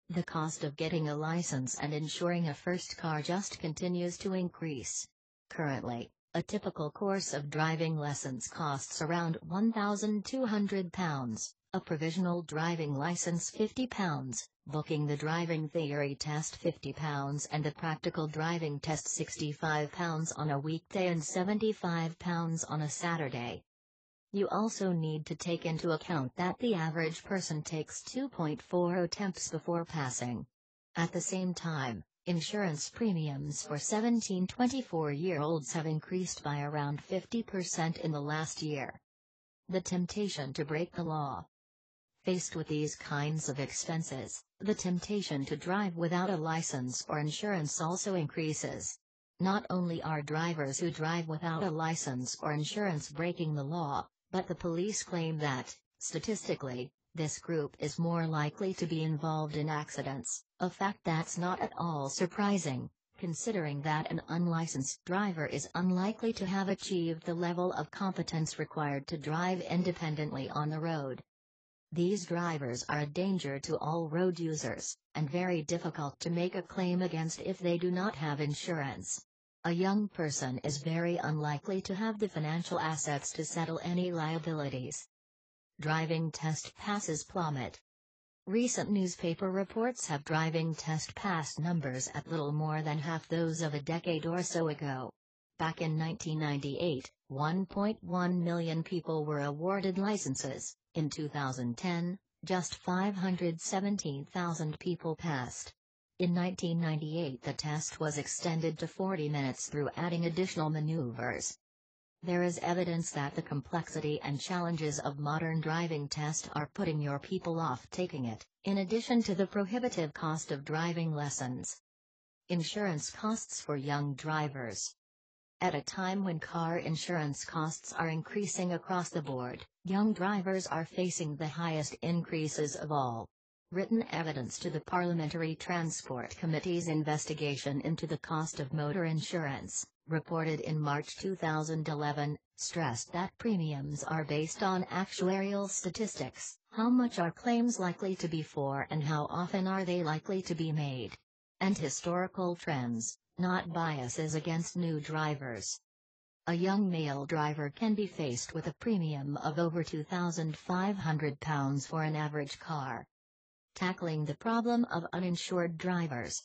The cost of getting a license and insuring a first car just continues to increase. Currently, a typical course of driving lessons costs around £1,200, a provisional driving license £50, booking the driving theory test £50 and the practical driving test £65 on a weekday and £75 on a Saturday. You also need to take into account that the average person takes 2.4 attempts before passing. At the same time, insurance premiums for 17-24-year-olds have increased by around 50% in the last year. The temptation to break the law. Faced with these kinds of expenses, the temptation to drive without a license or insurance also increases. Not only are drivers who drive without a license or insurance breaking the law, but the police claim that, statistically, this group is more likely to be involved in accidents, a fact that's not at all surprising, considering that an unlicensed driver is unlikely to have achieved the level of competence required to drive independently on the road. These drivers are a danger to all road users, and very difficult to make a claim against if they do not have insurance. A young person is very unlikely to have the financial assets to settle any liabilities. Driving test passes plummet. Recent newspaper reports have driving test pass numbers at little more than half those of a decade or so ago. Back in 1998, 1.1 million people were awarded licenses. In 2010, just 517,000 people passed. In 1998 the test was extended to 40 minutes through adding additional maneuvers. There is evidence that the complexity and challenges of modern driving test are putting your people off taking it, in addition to the prohibitive cost of driving lessons. Insurance costs for young drivers. At a time when car insurance costs are increasing across the board, young drivers are facing the highest increases of all. Written evidence to the Parliamentary Transport Committee's investigation into the cost of motor insurance, reported in March 2011, stressed that premiums are based on actuarial statistics, how much are claims likely to be for and how often are they likely to be made, and historical trends, not biases against new drivers. A young male driver can be faced with a premium of over £2,500 for an average car. Tackling the problem of uninsured drivers.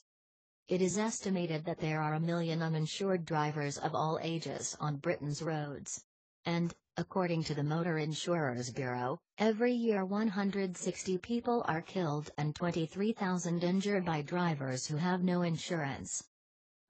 It is estimated that there are 1 million uninsured drivers of all ages on Britain's roads. And, according to the Motor Insurers Bureau, every year 160 people are killed and 23,000 injured by drivers who have no insurance.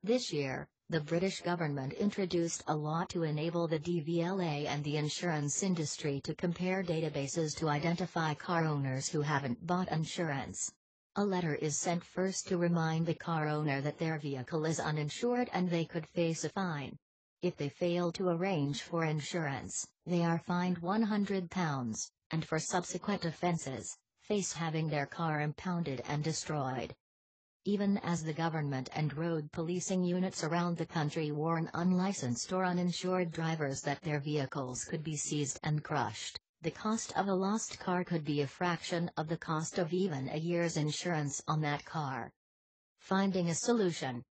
This year, the British government introduced a law to enable the DVLA and the insurance industry to compare databases to identify car owners who haven't bought insurance. A letter is sent first to remind the car owner that their vehicle is uninsured and they could face a fine. If they fail to arrange for insurance, they are fined £100, and for subsequent offences, face having their car impounded and destroyed. Even as the government and road policing units around the country warn unlicensed or uninsured drivers that their vehicles could be seized and crushed, the cost of a lost car could be a fraction of the cost of even a year's insurance on that car. Finding a solution.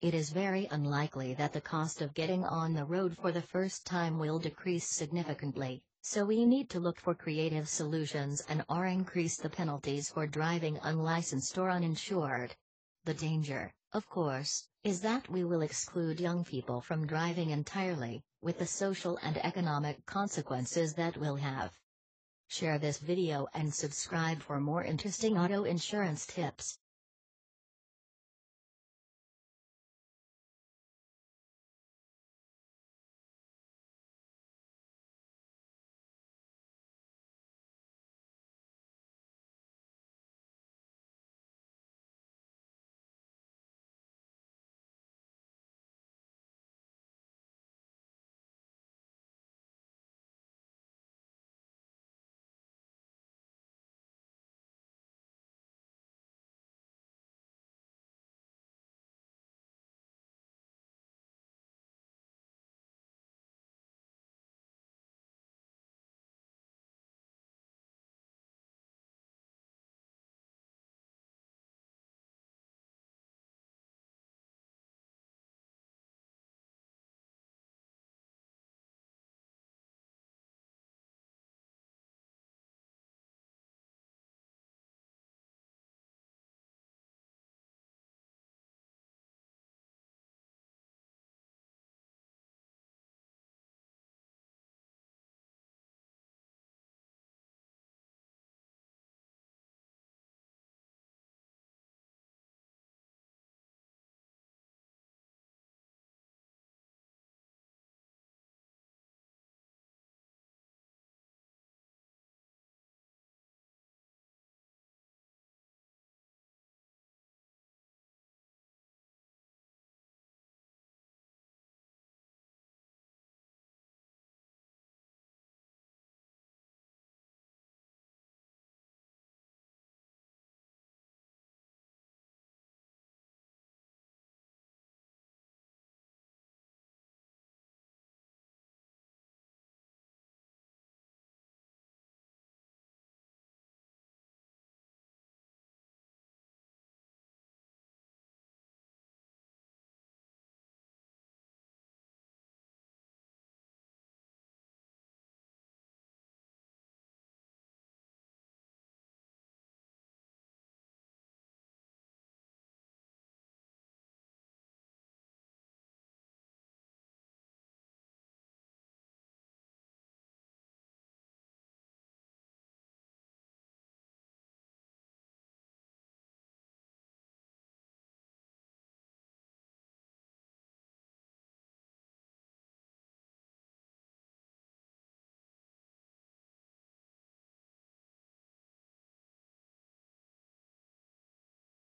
It is very unlikely that the cost of getting on the road for the first time will decrease significantly, so we need to look for creative solutions and/or increase the penalties for driving unlicensed or uninsured. The danger, of course, is that we will exclude young people from driving entirely, with the social and economic consequences that will have. Share this video and subscribe for more interesting auto insurance tips.